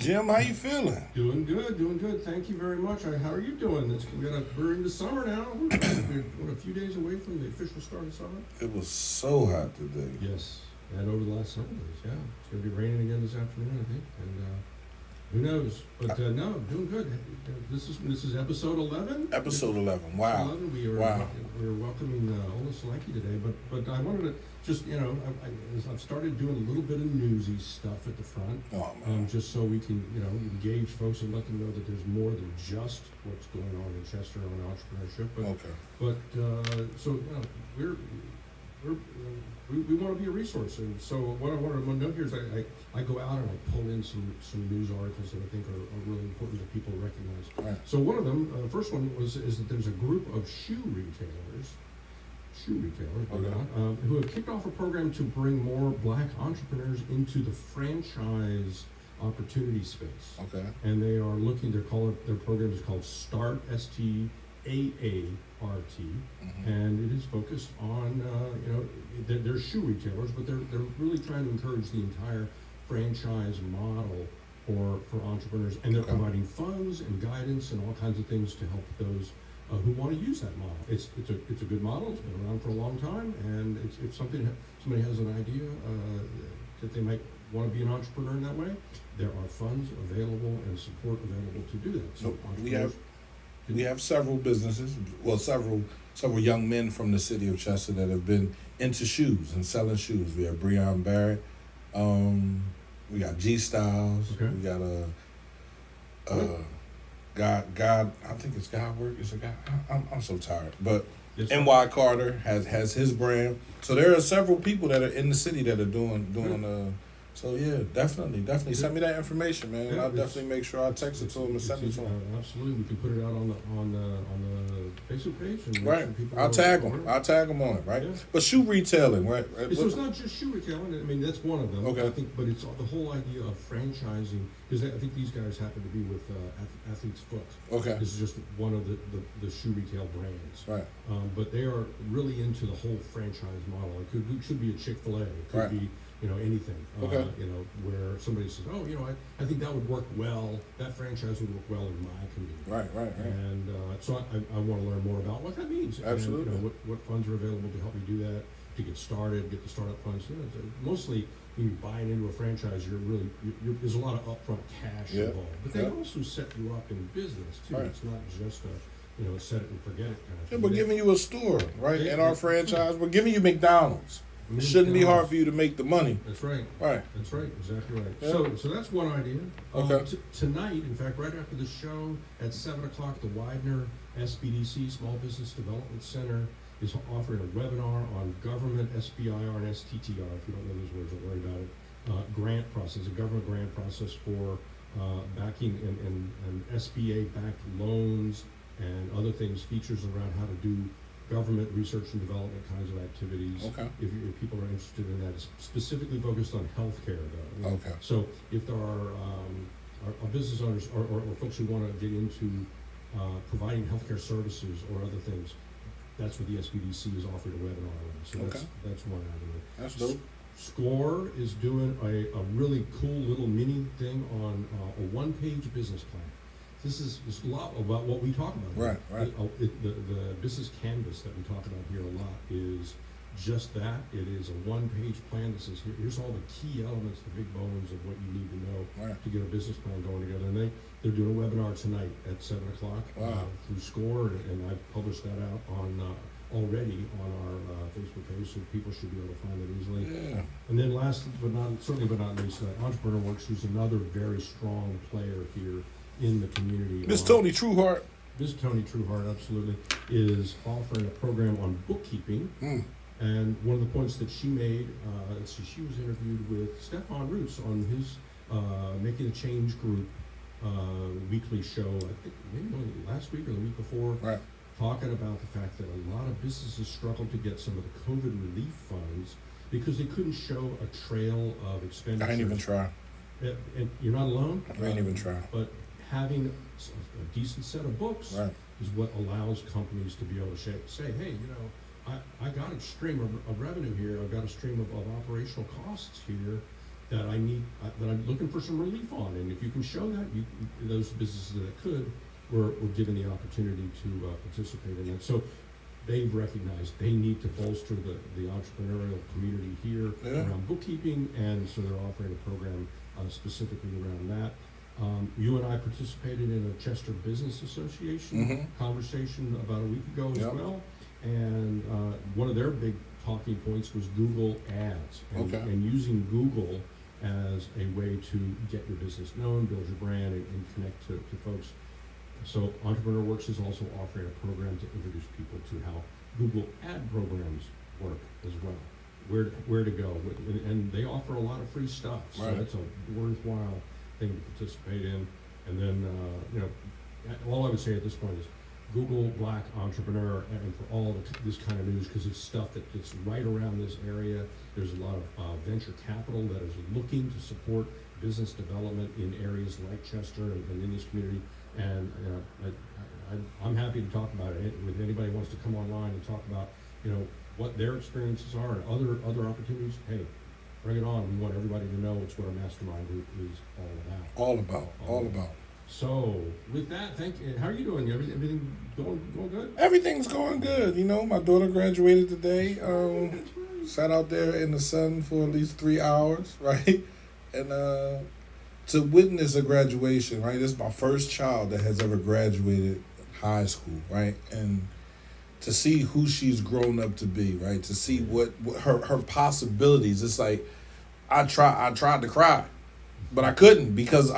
Jim. How you feeling? Doing good. Thank you very much. How are you doing? We're into summer now. We're a few days away from the official start of summer. It was so hot today. Yes, and over the last several days, yeah. It's going to be raining again this afternoon, I think, and who knows? But no, doing good. This is episode 11. Episode 11. Wow. 11. We're welcoming Ola Solanke today, but I wanted to just I've started doing a little bit of newsy stuff at the front, just so we can engage folks and let them know that there's more than just what's going on in Chester on entrepreneurship. But so we want to be a resource, and so what I wanted to note here is I go out and I pull in some news articles that I think are really important that people recognize. Right. So one of them, the first one is that there's a group of shoe retailers, who have kicked off a program to bring more Black entrepreneurs into the franchise opportunity space. Okay. And they are looking. Their program is called Start STAART, and it is focused on they're shoe retailers, but they're really trying to encourage the entire franchise model for entrepreneurs, and they're providing funds and guidance and all kinds of things to help those who want to use that model. It's a good model. It's been around for a long time, and it's something somebody has an idea that they might want to be an entrepreneur in that way. There are funds available and support available to do that. So we have several businesses, several young men from the city of Chester that have been into shoes and selling shoes. We have Breon Barrett. We got G Styles. Okay. We got God. I think it's Godwork. It's a guy. I'm so tired. But yes, NY Carter has his brand. So there are several people that are in the city that are doing. So yeah, definitely send me that information, man. Yeah, I'll definitely make sure I text it to him and send it to him. Absolutely, we can put it out on the Facebook page. And right, I'll tag them on it, right? Yeah. But shoe retailing, right? So it's not just shoe retailing. I mean, that's one of them. Okay. I think, but it's the whole idea of franchising, because I think these guys happen to be with Athlete's Foot. Okay. This is just one of the shoe retail brands. Right. But they are really into the whole franchise model. It should be a Chick-fil-A. It could be anything, where somebody says, I think that would work well, that franchise would work well in my community. Right. And so I want to learn more about what that means. Absolutely. And, what funds are available to help me do that, to get started, get the startup funds. Mostly, when you're buying into a franchise, there's a lot of upfront cash involved. But they also set you up in business, too. Right. It's not just a set it and forget it kind of thing. Yeah, we're giving you a store, right? In our franchise, we're giving you McDonald's. It shouldn't be hard for you to make the money. That's right. Right. That's right. Exactly right. Yeah. So that's one idea. Okay. Tonight, in fact, right after the show at 7:00, the Widener SBDC Small Business Development Center is offering a webinar on government SBIR and STTR. If you don't know those words, don't worry about it. Grant process, a government grant process for backing and SBA-backed loans and other things, features around how to do government research and development kinds of activities. Okay. If people are interested in that, it's specifically focused on healthcare, though. Okay. So if there are business owners or folks who want to get into providing healthcare services or other things, that's what the SBDC is offering a webinar on. So that's one avenue. That's dope. SCORE is doing a really cool little mini thing on a one-page business plan. This is a lot about what we talk about. Right. The business canvas that we talk about here a lot is just that. It is a one-page plan that says, here's all the key elements, the big bones of what you need to know to get a business plan going together. And they're doing a webinar tonight at 7:00 through SCORE, and I've published that out already on our Facebook page, so people should be able to find it easily. Yeah. And then last but not least, Entrepreneur Works, who's another very strong player here in the community. Miss Tony Trueheart, absolutely, is offering a program on bookkeeping. And one of the points that she made, she was interviewed with Stefan Roots on his Making a Change group weekly show, I think maybe last week or the week before, talking about the fact that a lot of businesses struggled to get some of the COVID relief funds because they couldn't show a trail of expenditures. I ain't even try. And you're not alone. I ain't even try. But having a decent set of books is what allows companies to be able to say, hey, I got a stream of revenue here. I've got a stream of operational costs here that that I'm looking for some relief on. And if you can show that, those businesses that could, were given the opportunity to participate in that. So they've recognized they need to bolster the entrepreneurial community here around bookkeeping, and so they're offering a program specifically around that. You and I participated in a Chester Business Association conversation about a week ago as well, and one of their big talking points was Google Ads, and using Google as a way to get your business known, build your brand, and connect to folks. So Entrepreneur Works is also offering a program to introduce people to how Google ad programs work as well, where to go, and they offer a lot of free stuff, so that's a worthwhile thing to participate in. And then all I would say at this point is Google Black Entrepreneur, and for all this kind of news, because it's stuff that's right around this area. There's a lot of venture capital that is looking to support business development in areas like Chester and in this community. And I'm happy to talk about it. If anybody wants to come online and talk about what their experiences are and other opportunities, hey, bring it on. We want everybody to know it's what a mastermind group is all about. All about. So with that, thank you. How are you doing? Everything going good? Everything's going good. My daughter graduated today. Sat out there in the sun for at least 3 hours, right? And to witness a graduation, right? This is my first child that has ever graduated high school, right? And to see who she's grown up to be, right? To see what her possibilities. It's like I tried to cry, but I couldn't, because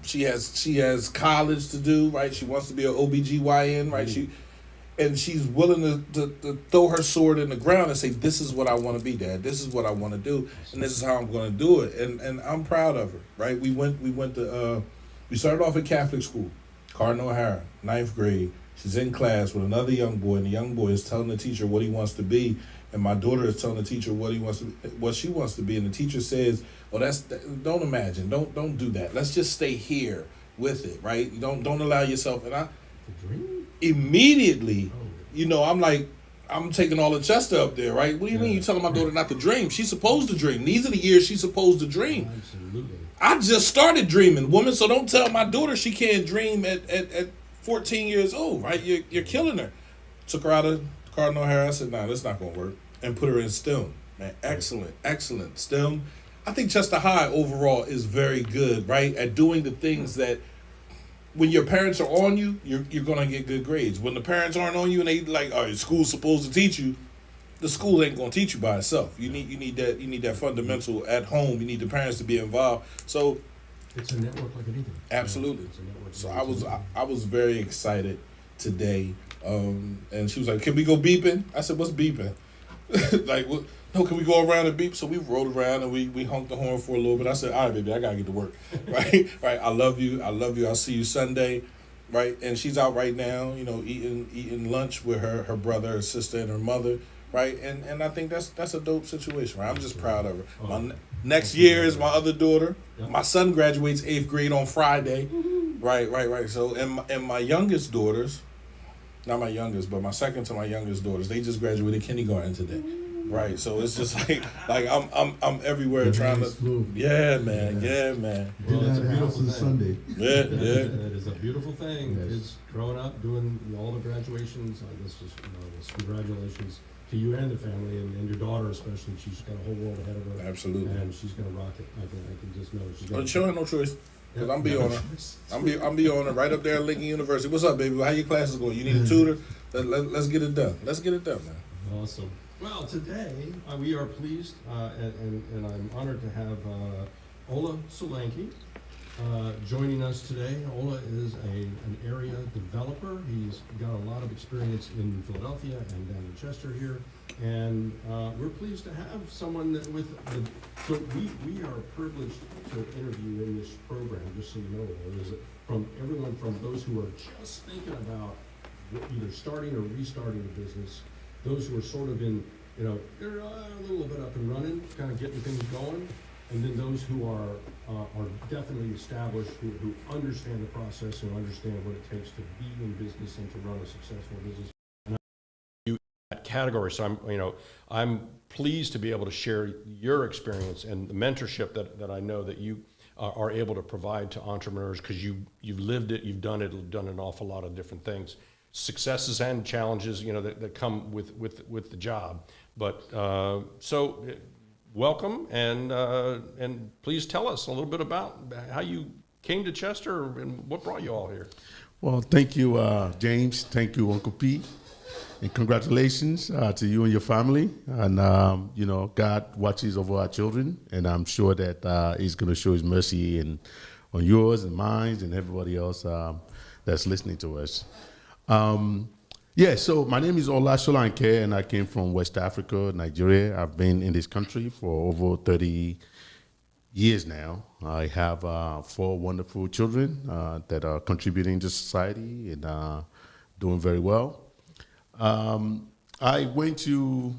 she has college to do, right? She wants to be an OBGYN, right? She's willing to throw her sword in the ground and say, this is what I want to be, Dad. This is what I want to do, and this is how I'm going to do it. And I'm proud of her, right? We started off at Catholic school, Cardinal O'Hara, 9th grade. She's in class with another young boy, and the young boy is telling the teacher what he wants to be, and my daughter is telling the teacher what she wants to be, and the teacher says, "Well, don't imagine, don't do that. Let's just stay here with it, right? Don't allow yourself." And I immediately, I'm like, I'm taking all the Chester up there, right? What do you mean you telling my daughter not to dream? She's supposed to dream. These are the years she's supposed to dream. Absolutely. I just started dreaming, woman. So don't tell my daughter she can't dream at 14 years old, right? You're killing her. Took her out of Cardinal O'Hara. I said, nah, that's not going to work. And put her in STEM. Man, excellent. STEM. I think Chester High overall is very good, right? At doing the things that when your parents are on you, you're going to get good grades. When the parents aren't on you and they like, oh, school's supposed to teach you, the school ain't going to teach you by itself. You need that fundamental at home. You need the parents to be involved. So it's a network like anything. Absolutely. So I was very excited today. And she was like, "Can we go beeping?" I said, "What's beeping?" Like, what? No, can we go around and beep? So we rode around and we honked the horn for a little bit. I said, "All right, baby, I gotta get to work." Right. I love you. I'll see you Sunday. Right. And she's out right now, eating lunch with her brother, her sister, and her mother. Right. And I think that's a dope situation. Right. I'm just proud of her. Next year is my other daughter. Yeah. My son graduates 8th grade on Friday. Right. So and my youngest daughters, not my youngest, but my second to my youngest daughters, they just graduated kindergarten today. Right. So it's just like I'm everywhere trying to. Yeah, man. Well, it's a beautiful thing. Sunday. Yeah. It is a beautiful thing. Yes. Kids growing up, doing all the graduations. I guess just congratulations to you and the family, and your daughter especially. She's got a whole world ahead of her. Absolutely. And she's gonna rock it. I can just know she's gonna. She ain't no choice. Cause I'm be on her. I'm be on her right up there at Lincoln University. What's up, baby? How your classes going? You need a tutor? Let's get it done. Let's get it done, man. Awesome. Well, today we are pleased and I'm honored to have Ola Solanke joining us today. Ola is an area developer. He's got a lot of experience in Philadelphia and down in Chester here, and we're pleased to have someone that so we are privileged to interview in this program, just so you know, from everyone from those who are just thinking about either starting or restarting a business, those who are sort of in, they're a little bit up and running, kind of getting things going, and then those who are definitely established, who understand the process, who understand what it takes to be in business and to run a successful business. category. So I'm pleased to be able to share your experience and the mentorship that I know that you are able to provide to entrepreneurs, because you've lived it, you've done an awful lot of different things, successes and challenges, that come with the job. But so welcome, and please tell us a little bit about how you came to Chester and what brought you all here. Well, thank you, James. Thank you, Uncle Pete. And congratulations to you and your family. And, God watches over our children. And I'm sure that He's going to show His mercy on yours and mine and everybody else that's listening to us. So my name is Ola Solanke, and I came from West Africa, Nigeria. I've been in this country for over 30 years now. I have 4 wonderful children that are contributing to society and doing very well. I went to,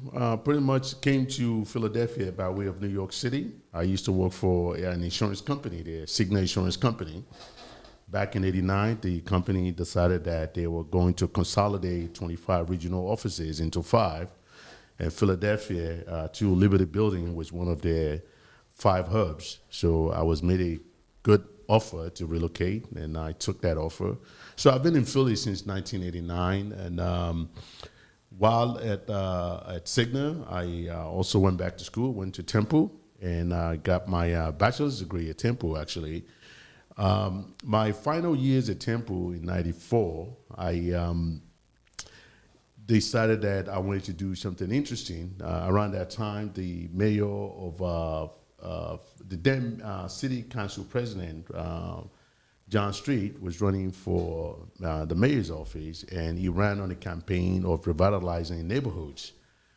pretty much came to Philadelphia by way of New York City. I used to work for an insurance company there, Cigna Insurance Company. Back in '89, the company decided that they were going to consolidate 25 regional offices into 5. And Philadelphia, to Liberty Building, was one of their 5 hubs. So I was made a good offer to relocate, and I took that offer. So I've been in Philly since 1989, and while at Cigna, I also went back to school, went to Temple, and I got my bachelor's degree at Temple, actually. My final years at Temple in '94, I decided that I wanted to do something interesting. Around that time, the mayor of the then city council president, John Street, was running for the mayor's office, and he ran on a campaign of revitalizing neighborhoods.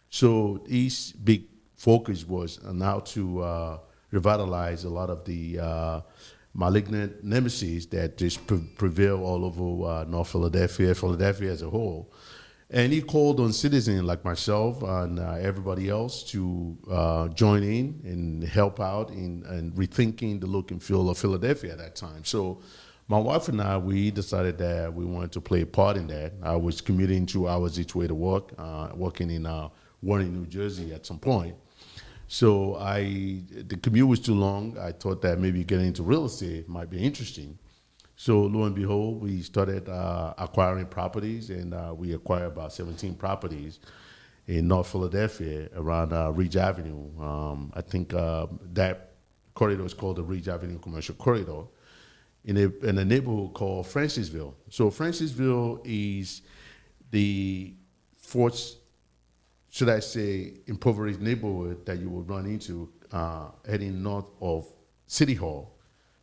So his big focus was now to revitalize a lot of the malignant nemesis that just prevail all over North Philadelphia, Philadelphia as a whole. And he called on citizens like myself and everybody else to join in and help out in rethinking the look and feel of Philadelphia at that time. So my wife and I, we decided that we wanted to play a part in that. I was commuting 2 hours each way to work, working in Warren, New Jersey at some point. So the commute was too long. I thought that maybe getting into real estate might be interesting. So lo and behold, we started acquiring properties, and we acquired about 17 properties in North Philadelphia around Ridge Avenue. I think that corridor is called the Ridge Avenue Commercial Corridor in a neighborhood called Francisville. So Francisville is the fourth, should I say, impoverished neighborhood that you will run into heading north of City Hall.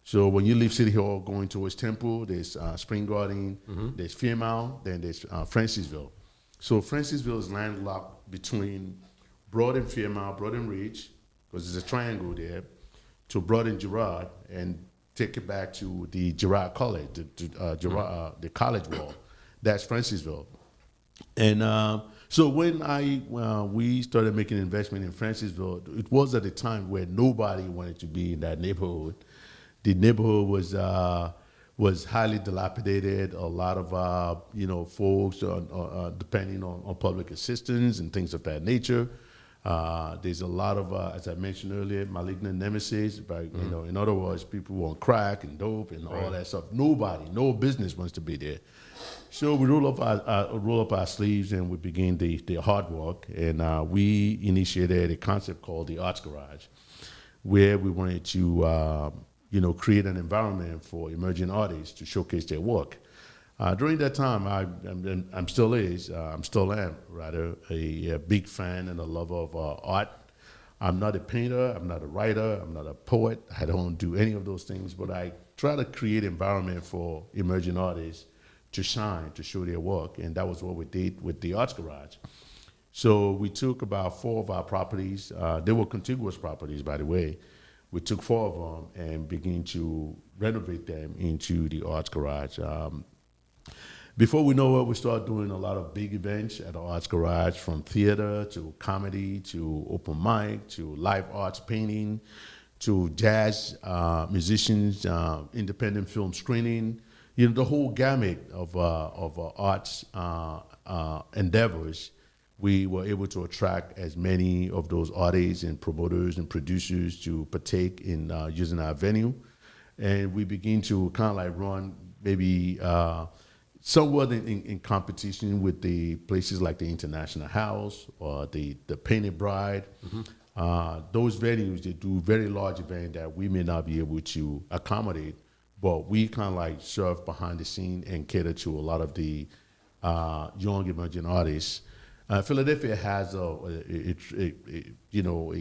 So when you leave City Hall going towards Temple, there's Spring Garden, there's Fairmount, then there's Francisville. So Francisville is landlocked between Broad and Fairmount, Broad and Ridge, because there's a triangle there, to Broad and Girard, and take it back to the Girard College, the college wall. That's Francisville. And so when we started making investment in Francisville, it was at a time where nobody wanted to be in that neighborhood. The neighborhood was highly dilapidated. A lot of folks depending on public assistance and things of that nature. There's a lot of, as I mentioned earlier, malignant nemesis. In other words, people who want crack and dope and all that stuff. No business wants to be there. So we roll up our sleeves and we begin the hard work. And we initiated a concept called the Arts Garage, where we wanted to create an environment for emerging artists to showcase their work. During that time, I'm still am a big fan and a lover of art. I'm not a painter, I'm not a writer, I'm not a poet. I don't do any of those things, but I try to create environment for emerging artists to shine, to show their work, and that was what we did with the Arts Garage. So we took about 4 of our properties. They were contiguous properties, by the way. We took 4 of them and began to renovate them into the Arts Garage. Before we know it, we started doing a lot of big events at the Arts Garage, from theater to comedy to open mic to live arts painting to jazz musicians, independent film screening. The whole gamut of arts endeavors we were able to attract as many of those artists and promoters and producers to partake in using our venue. And we begin to kind of like run maybe somewhat in competition with the places like the International House or the Painted Bride. Those venues, they do very large events that we may not be able to accommodate, but we kind of like serve behind the scene and cater to a lot of the young emerging artists. Philadelphia has a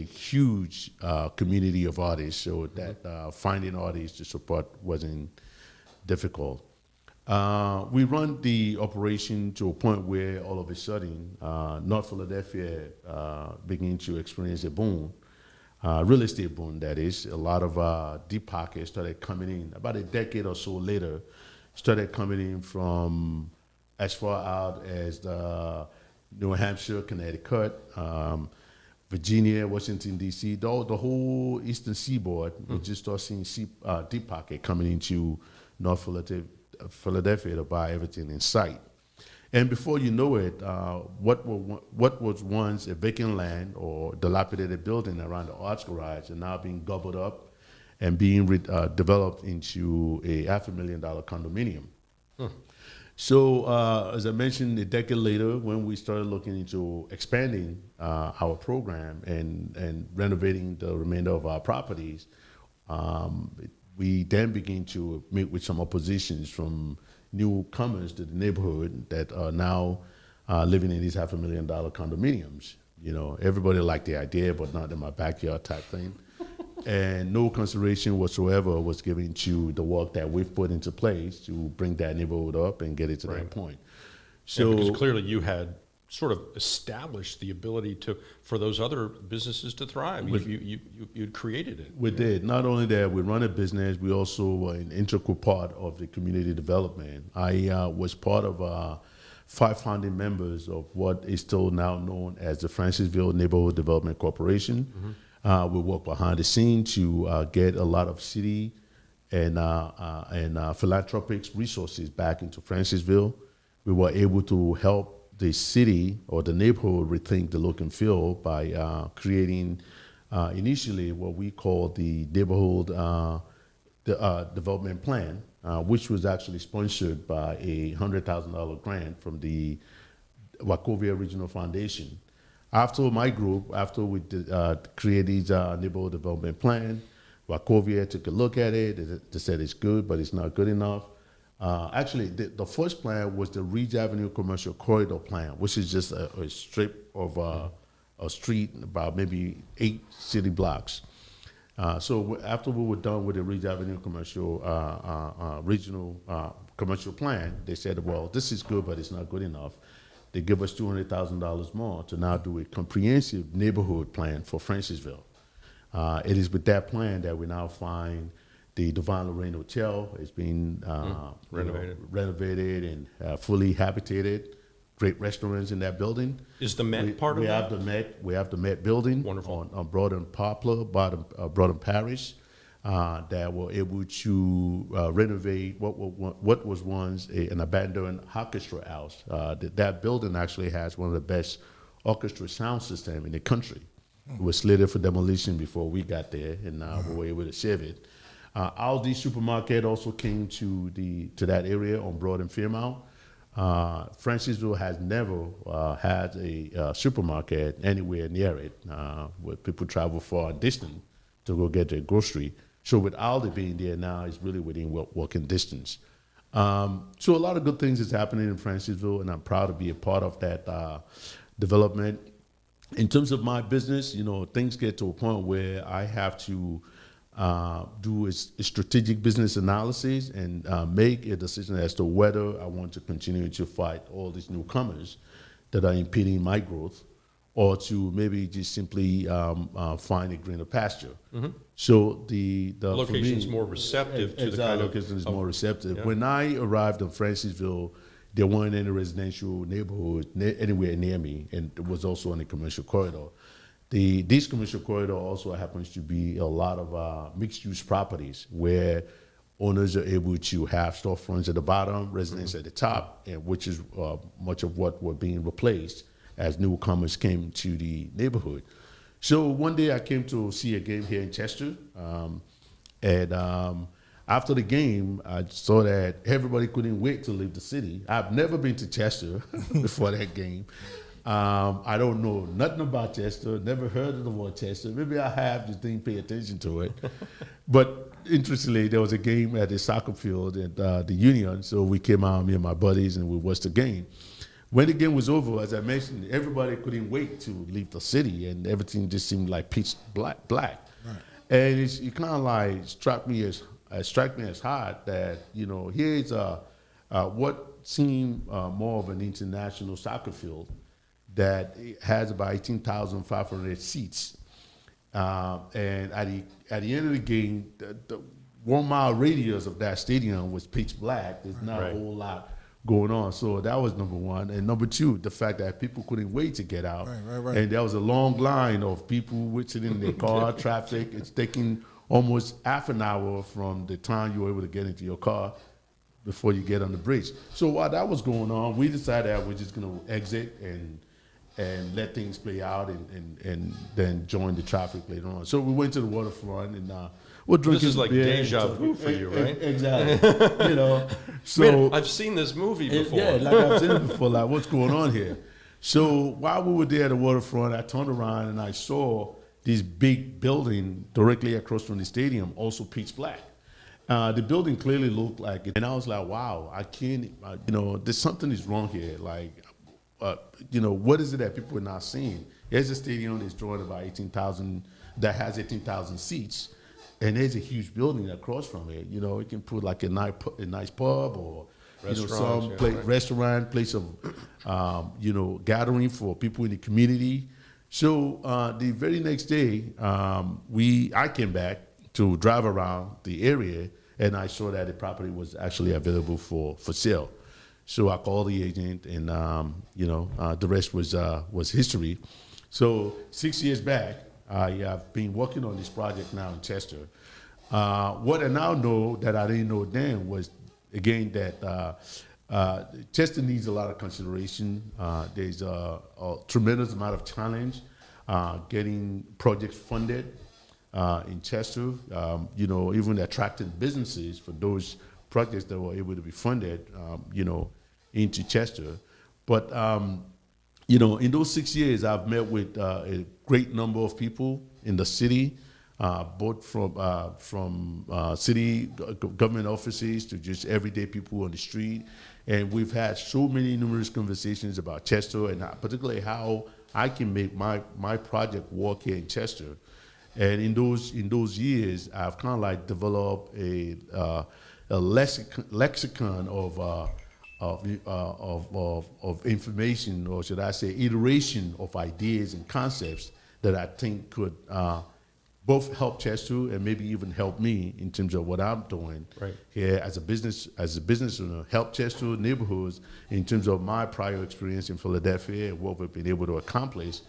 huge community of artists, so that finding artists to support wasn't difficult. We run the operation to a point where all of a sudden, North Philadelphia began to experience a boom, real estate boom, that is. A lot of deep pockets started coming in. About a decade or so later, started coming in from as far out as New Hampshire, Connecticut, Virginia, Washington, D.C., the whole eastern seaboard. We just start seeing deep pocket coming into North Philadelphia to buy everything in sight. And before you know it, what was once a vacant land or dilapidated building around the Arts Garage are now being gobbled up and being developed into a $500,000 condominium. So as I mentioned, a decade later, when we started looking into expanding our program and renovating the remainder of our properties, we then begin to meet with some oppositions from newcomers to the neighborhood that are now living in these $500,000 condominiums. You know, everybody liked the idea, but not in my backyard type thing. And no consideration whatsoever was given to the work that we've put into place to bring that neighborhood up and get it to that point. So because clearly you had sort of established the ability for those other businesses to thrive. You'd created it. We did. Not only that, we run a business, we also were an integral part of the community development. I was part of 5 founding members of what is still now known as the Francisville Neighborhood Development Corporation. We work behind the scenes to get a lot of city and philanthropic resources back into Francisville. We were able to help the city or the neighborhood rethink the look and feel by creating initially what we call the neighborhood development plan, which was actually sponsored by a $100,000 grant from the Wachovia Regional Foundation. After my group, after we created these neighborhood development plan, Wachovia took a look at it. They said it's good, but it's not good enough. Actually, the first plan was the Ridge Avenue Commercial Corridor Plan, which is just a strip of a street about maybe 8 city blocks. So after we were done with the Ridge Avenue Commercial Regional Commercial Plan, they said, well, this is good, but it's not good enough. They give us $200,000 more to now do a comprehensive neighborhood plan for Francisville. It is with that plan that we now find the Divine Lorraine Hotel is being renovated and fully habitated. Great restaurants in that building. Is the Met part of that? We have the Met building. Wonderful. On Broadham Poplar, Broadham Parish, that were able to renovate what was once an abandoned orchestra house. That building actually has one of the best orchestra sound system in the country. It was slated for demolition before we got there, and we were able to save it. Aldi Supermarket also came to that area on Broad and Fairmount. Francisville has never had a supermarket anywhere near it, where people travel far and distant to go get their grocery. So with Aldi being there now, it's really within walking distance. So a lot of good things is happening in Francisville, and I'm proud to be a part of that development. In terms of my business, things get to a point where I have to do a strategic business analysis and make a decision as to whether I want to continue to fight all these newcomers that are impeding my growth, or to maybe just simply find a greener pasture. Mm-hmm. So the location is more receptive to the kind of location is more receptive. Yeah. When I arrived in Francisville, there weren't any residential neighborhood anywhere near me, and it was also on a commercial corridor. This commercial corridor also happens to be a lot of mixed-use properties where owners are able to have storefronts at the bottom, residents at the top, and which is much of what were being replaced as newcomers came to the neighborhood. So one day I came to see a game here in Chester, and after the game, I saw that everybody couldn't wait to leave the city. I've never been to Chester before that game. I don't know nothing about Chester, never heard of the word Chester. Maybe I have, just didn't pay attention to it. But interestingly, there was a game at the soccer field at the Union, so we came out, me and my buddies, and we watched the game. When the game was over, as I mentioned, everybody couldn't wait to leave the city, and everything just seemed like pitch black. Right. And it kind of like struck me as hard that, you know, here's what seemed more of an international soccer field that has about 18,500 seats. And at the end of the game, the 1 mile radius of that stadium was pitch black. There's not a whole lot going on. So that was number one. And number two, the fact that people couldn't wait to get out. Right. And there was a long line of people sitting in their car, traffic. It's taking almost half an hour from the time you were able to get into your car before you get on the bridge. So while that was going on, we decided that we're just going to exit and let things play out and then join the traffic later on. So we went to the waterfront and we're drinking. This is like beer deja vu for you, right? Exactly. You know, so Man, I've seen this movie before. yeah, like I've seen it before. Like, what's going on here? So while we were there at the waterfront, I turned around and I saw this big building directly across from the stadium, also pitch black. The building clearly looked like it, and I was like, "Wow, I can't." You know, there's something is wrong here. Like, you know, what is it that people are not seeing? There's a stadium that's drawing about 18,000, that has 18,000 seats, and there's a huge building across from it. You know, it can put like a nice pub or restaurant, place of you know, gathering for people in the community. So the very next day, I came back to drive around the area, and I saw that the property was actually available for sale. So I called the agent, and you know, the rest was history. So 6 years back, I have been working on this project now in Chester. What I now know that I didn't know then was, again, that Chester needs a lot of consideration. There's a tremendous amount of challenge getting projects funded in Chester. You know, even attracting businesses for those projects that were able to be funded, you know, into Chester. But, you know, in those 6 years, I've met with a great number of people in the city, both from city government offices to just everyday people on the street. And we've had so many numerous conversations about Chester and particularly how I can make my project work here in Chester. And in those years, I've kind of like developed a lexicon of information, or should I say, iteration of ideas and concepts that I think could both help Chester and maybe even help me in terms of what I'm doing here as a business owner, help Chester neighborhoods in terms of my prior experience in Philadelphia and what we've been able to accomplish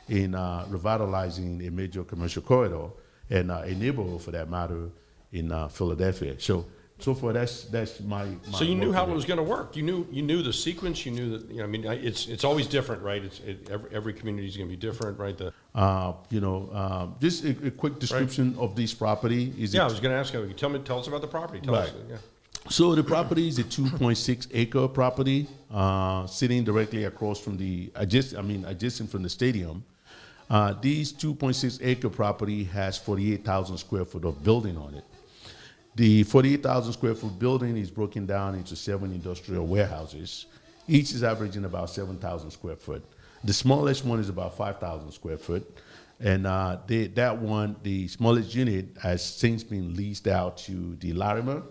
in revitalizing a major commercial corridor and a neighborhood, for that matter, in Philadelphia. So far, that's my. So you knew how it was going to work. You knew the sequence. You knew that. You know, I mean, it's always different, right? Every community is going to be different, right? You know, just a quick description of this property. I was going to ask you. Tell us about the property. Tell us. Yeah. So the property is a 2.6 acre property, sitting directly across from adjacent from the stadium. This 2.6 acre property has 48,000 square foot of building on it. The 48,000 square foot building is broken down into 7 industrial warehouses. Each is averaging about 7,000 square foot. The smallest one is about 5,000 square foot. And the smallest unit has since been leased out to the Larimer.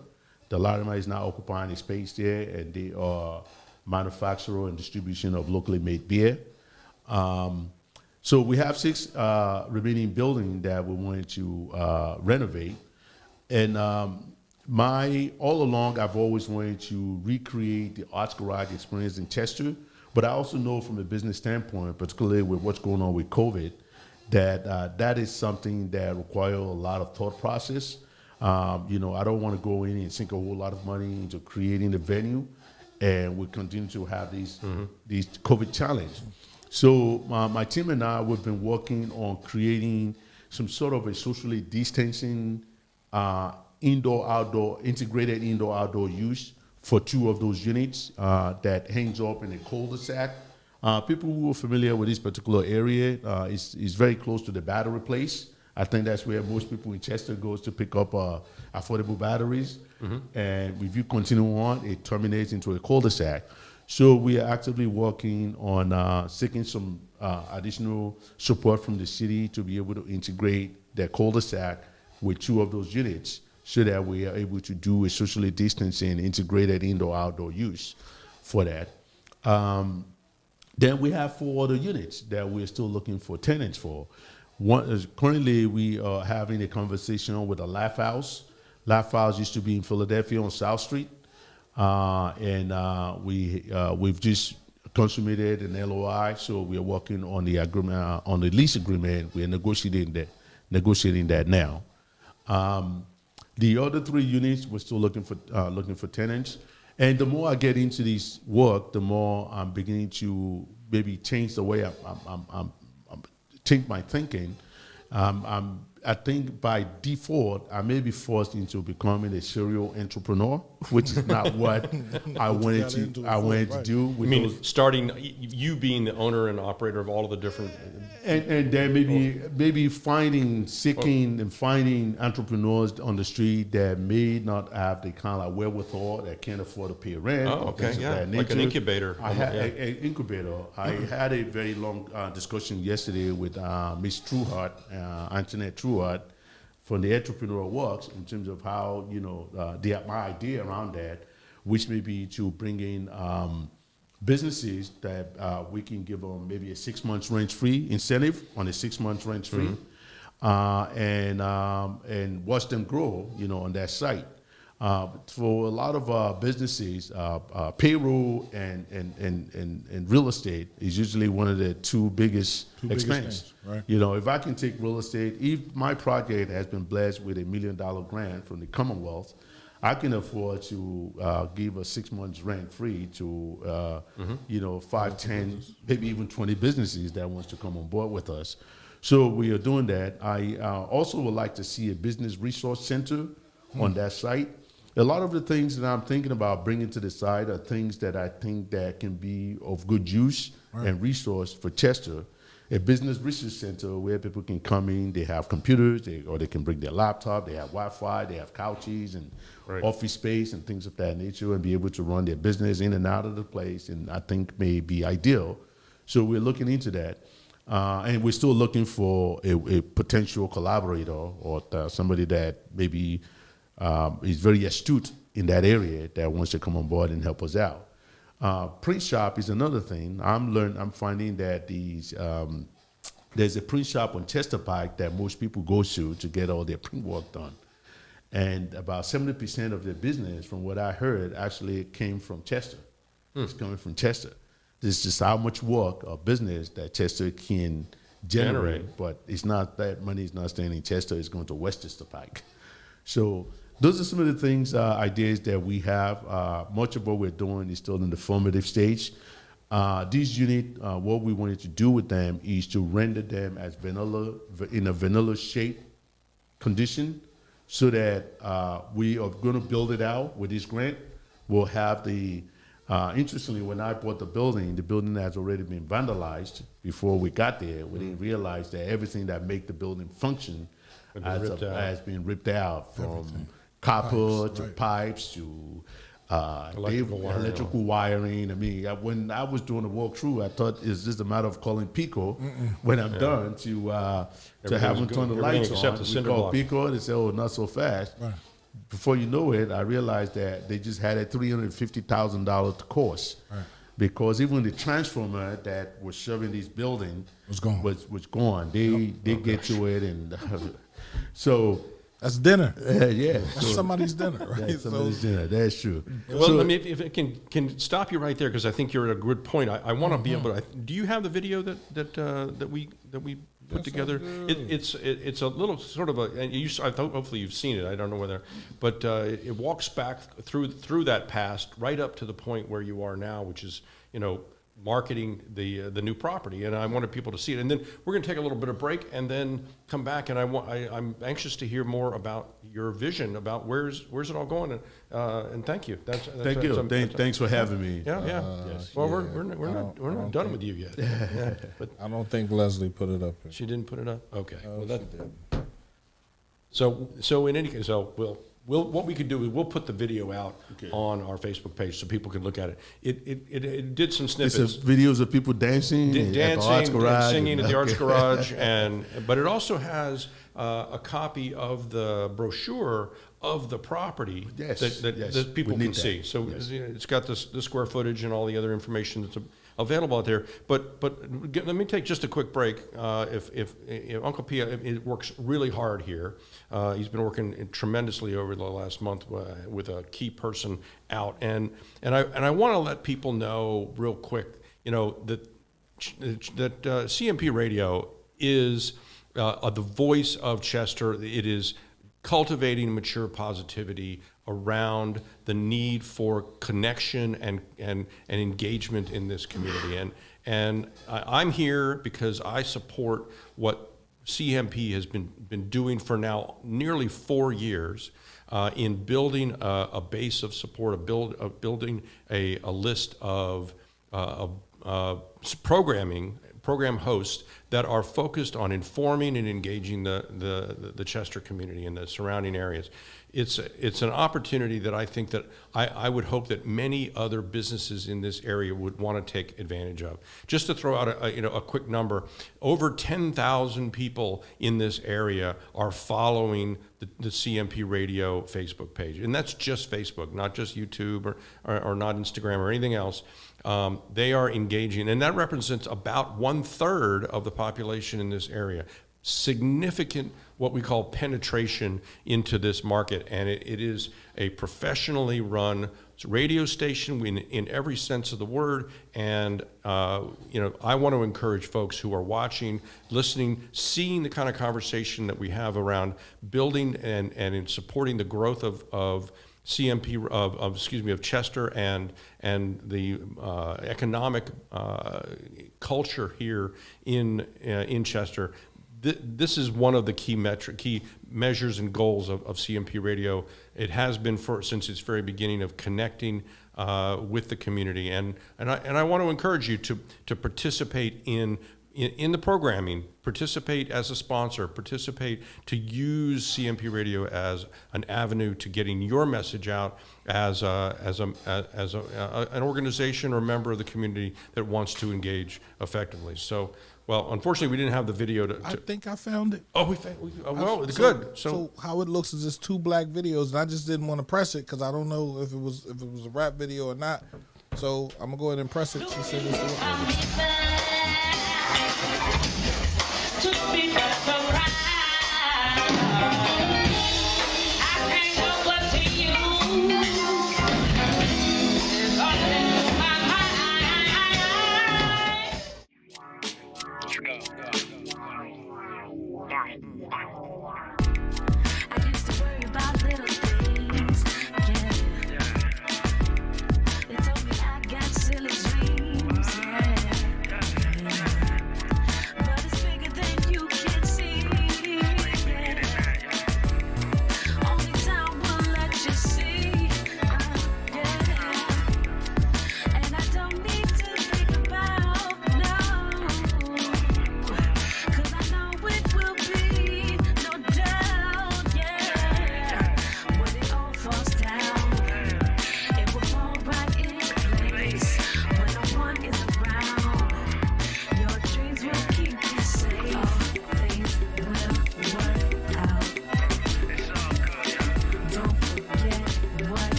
The Larimer is now occupying a space there, and they are manufacturer and distribution of locally made beer. So we have 6 remaining buildings that we wanted to renovate. And all along, I've always wanted to recreate the Arts Garage experience in Chester, but I also know from a business standpoint, particularly with what's going on with COVID, that that is something that requires a lot of thought process. You know, I don't want to go in and sink a whole lot of money into creating the venue, and we continue to have these COVID challenge. So my team and I, we've been working on creating some sort of a socially distancing integrated indoor-outdoor use for 2 of those units that hangs up in a cul-de-sac. People who are familiar with this particular area, is very close to the battery place. I think that's where most people in Chester goes to pick up affordable batteries. And if you continue on, it terminates into a cul-de-sac. So we are actively working on seeking some additional support from the city to be able to integrate that cul-de-sac with 2 of those units so that we are able to do a socially distancing integrated indoor-outdoor use for that. Then we have 4 other units that we're still looking for tenants for. One is currently we are having a conversation with a Laugh House. Laugh House used to be in Philadelphia on South Street. We've just consummated an LOI, so we are working on the agreement, on the lease agreement. We are negotiating that now. The other 3 units, we're still looking for tenants. And the more I get into this work, the more I'm beginning to maybe change the way I'm change my thinking. I think by default, I may be forced into becoming a serial entrepreneur, which is not what I wanted to do. I mean, starting, you being the owner and operator of all of the different... And then maybe seeking and finding entrepreneurs on the street that may not have the kind of wherewithal, that can't afford to pay rent. Oh, okay, yeah, like an incubator. I had an incubator. I had a very long discussion yesterday with Miss Truhart, Antoinette Truhart, from the Entrepreneurial Works, in terms of how, my idea around that, which may be to bring in businesses that we can give them maybe a 6 months rent-free incentive on a 6 months rent-free, and watch them grow, on that site. For a lot of businesses, payroll and real estate is usually one of the 2 biggest expenses. Right. If I can take real estate, if my project has been blessed with $1 million grant from the Commonwealth, I can afford to give a 6 months rent free to 5, 10, maybe even 20 businesses that wants to come on board with us. So we are doing that. I also would like to see a business resource center on that site. A lot of the things that I'm thinking about bringing to the site are things that I think that can be of good use and resource for Chester. A business research center where people can come in, they have computers, or they can bring their laptop, they have Wi-Fi, they have couches and office space and things of that nature, and be able to run their business in and out of the place, and I think may be ideal. So we're looking into that. And we're still looking for a potential collaborator or somebody that maybe is very astute in that area that wants to come on board and help us out. Print shop is another thing. I'm finding that there's a print shop on Chester Pike that most people go to get all their print work done. And about 70% of their business, from what I heard, actually came from Chester. It's coming from Chester. This is just how much work or business that Chester can generate, but it's not that money is not staying in Chester, it's going to Westchester Pike. So those are some of the things, ideas that we have. Much of what we're doing is still in the formative stage. These units, what we wanted to do with them is to render them as in a vanilla shape condition, so that we are going to build it out with this grant. We'll have the, interestingly, when I bought the building has already been vandalized before we got there. We didn't realize that everything that make the building function has been ripped out, from copper to pipes to electrical wiring. I mean, when I was doing the walkthrough, I thought it's just a matter of calling Pico when I'm done to have them turn the lights on. We call Pico, and they say, "Oh, not so fast." Right. Before you know it, I realized that they just had a $350,000 cost. Right. Because even the transformer that was serving this building was gone. They get to it, and so that's dinner. Yeah, that's somebody's dinner, right? That's somebody's dinner. That's true. Well, so, if it can stop you right there, because I think you're at a good point. I want to be able to. Do you have the video that we put together? It's a little sort of a. And hopefully you've seen it. I don't know whether, but it walks back through that past right up to the point where you are now, which is marketing the new property, and I wanted people to see it. And then we're going to take a little bit of break and then come back. And I'm anxious to hear more about your vision about where's it all going. And thank you. Thank you. Thanks for having me. Yeah, yeah. Yes. Well, yeah. we're not done with you yet. Yeah, but I don't think Leslie put it up. she didn't put it up. Okay. Oh, Well, she that, did. so in any case, so we'll what we could do is we'll put the video out on our Facebook page so people can look at it. It did some snippets. It's videos of people dancing, at the Arts Garage, singing at the Arts Garage, but it also has a copy of the brochure of the property Yes, that yes, people we need can that. see. So Yes. it's got the square footage and all the other information that's available out there. But let me take just a quick break. If Uncle Pia it works really hard here. He's been working tremendously over the last month with a key person out, and I want to let people know real quick, that CMP Radio is the voice of Chester. It is cultivating mature positivity around the need for connection and engagement in this community. And I'm here because I support what CMP has been doing for now nearly 4 years in building a base of support, building a list of program hosts that are focused on informing and engaging the Chester community and the surrounding areas. It's an opportunity that I think that I would hope that many other businesses in this area would want to take advantage of. Just to throw out a quick number, over 10,000 people in this area are following the CMP Radio Facebook page, and that's just Facebook, not just YouTube or not Instagram or anything else. They are engaging, and that represents about 1/3 of the population in this area. Significant, what we call penetration into this market, and it is a professionally run radio station in every sense of the word. And I want to encourage folks who are watching, listening, seeing the kind of conversation that we have around building and in supporting the growth of CMP of Chester and the economic culture here in Chester. This is one of the key measures and goals of CMP Radio. It has been since its very beginning of connecting with the community, and I want to encourage you to participate in the programming, participate as a sponsor, participate to use CMP Radio as an avenue to getting your message out as an organization or member of the community that wants to engage effectively. So. Well, unfortunately, we didn't have the video I think I found it. Oh, well, it's good. So how it looks is just 2 black videos, and I just didn't want to press it because I don't know if it was a rap video or not. So I'm gonna go ahead and press it. She said this.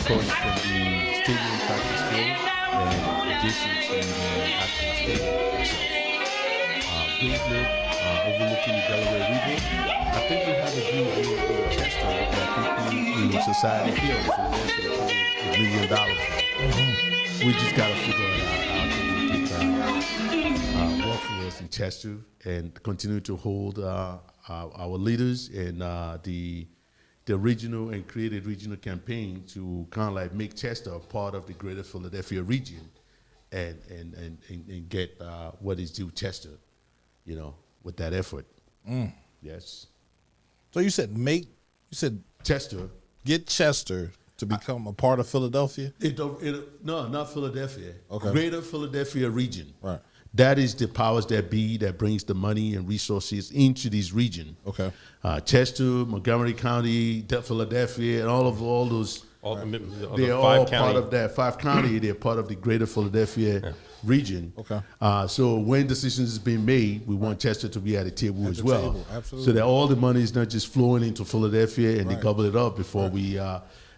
Across from the stadium practice field and adjacent to the actual stadium itself. Great look, overlooking the Delaware River. I think we have a view in Chester that people in society here in Philadelphia pay $1 million for. We just got to figure out how to make it work for us in Chester and continue to hold our leaders and the regional and creative regional campaign to kind of like make Chester a part of the greater Philadelphia region and get what is due Chester, with that effort. Yes. So you said Chester. get Chester to become a part of Philadelphia? No, not Philadelphia. Okay. Greater Philadelphia region. Right. That is the powers that be that brings the money and resources into this region. Okay. Chester, Montgomery County, Philadelphia, and all those. They're all part of that 5 county. They're part of the greater Philadelphia region. Okay. So when decisions is being made, we want Chester to be at the table as well. Table, absolutely. So that all the money is not just flowing into Philadelphia and they gobble it up before we.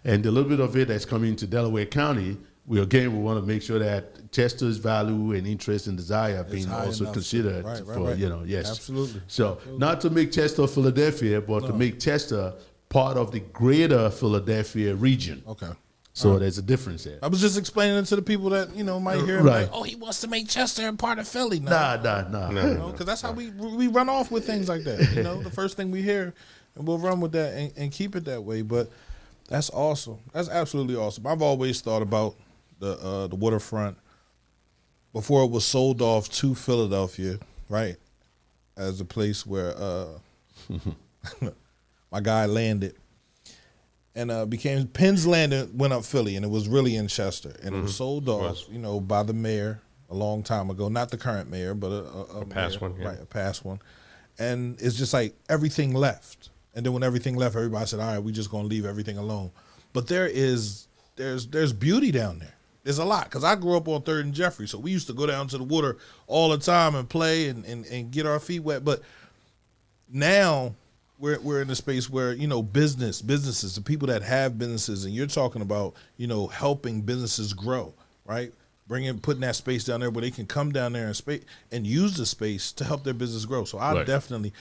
And a little bit of it that's coming into Delaware County. We want to make sure that Chester's value and interest and desire are being also considered for. Yes. Absolutely. So not to make Chester Philadelphia, but to make Chester part of the greater Philadelphia region. Okay. So there's a difference there. I was just explaining it to the people that might hear him like, oh, he wants to make Chester a part of Philly. Nah. Because that's how we run off with things like that. The first thing we hear, and we'll run with that and keep it that way. But that's awesome. That's absolutely awesome. I've always thought about the waterfront before it was sold off to Philadelphia, right, as a place where my guy landed. And became Penn's Landing went up Philly, and it was really in Chester, and it was sold off, by the mayor a long time ago. Not the current mayor, but a past mayor, one, yeah. right? A past one. And it's just like everything left, and then when everything left, everybody said, "All right, we just gonna leave everything alone." But there's beauty down there. There's a lot, because I grew up on 3rd and Jeffrey, so we used to go down to the water all the time and play and get our feet wet. But now we're in a space where businesses, the people that have businesses, and you're talking about helping businesses grow, right? Putting that space down there where they can come down there and use the space to help their business grow. So I definitely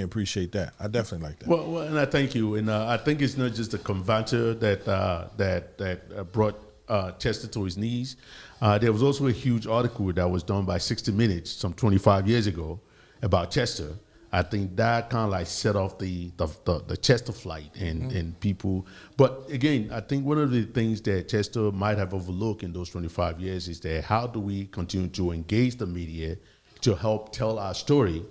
appreciate that. I definitely like that. Well, and I thank you. And I think it's not just the conventor that brought Chester to his knees. There was also a huge article that was done by 60 Minutes some 25 years ago about Chester. I think that kind of like set off the Chester flight and people. But again, I think one of the things that Chester might have overlooked in those 25 years is that how do we continue to engage the media to help tell our story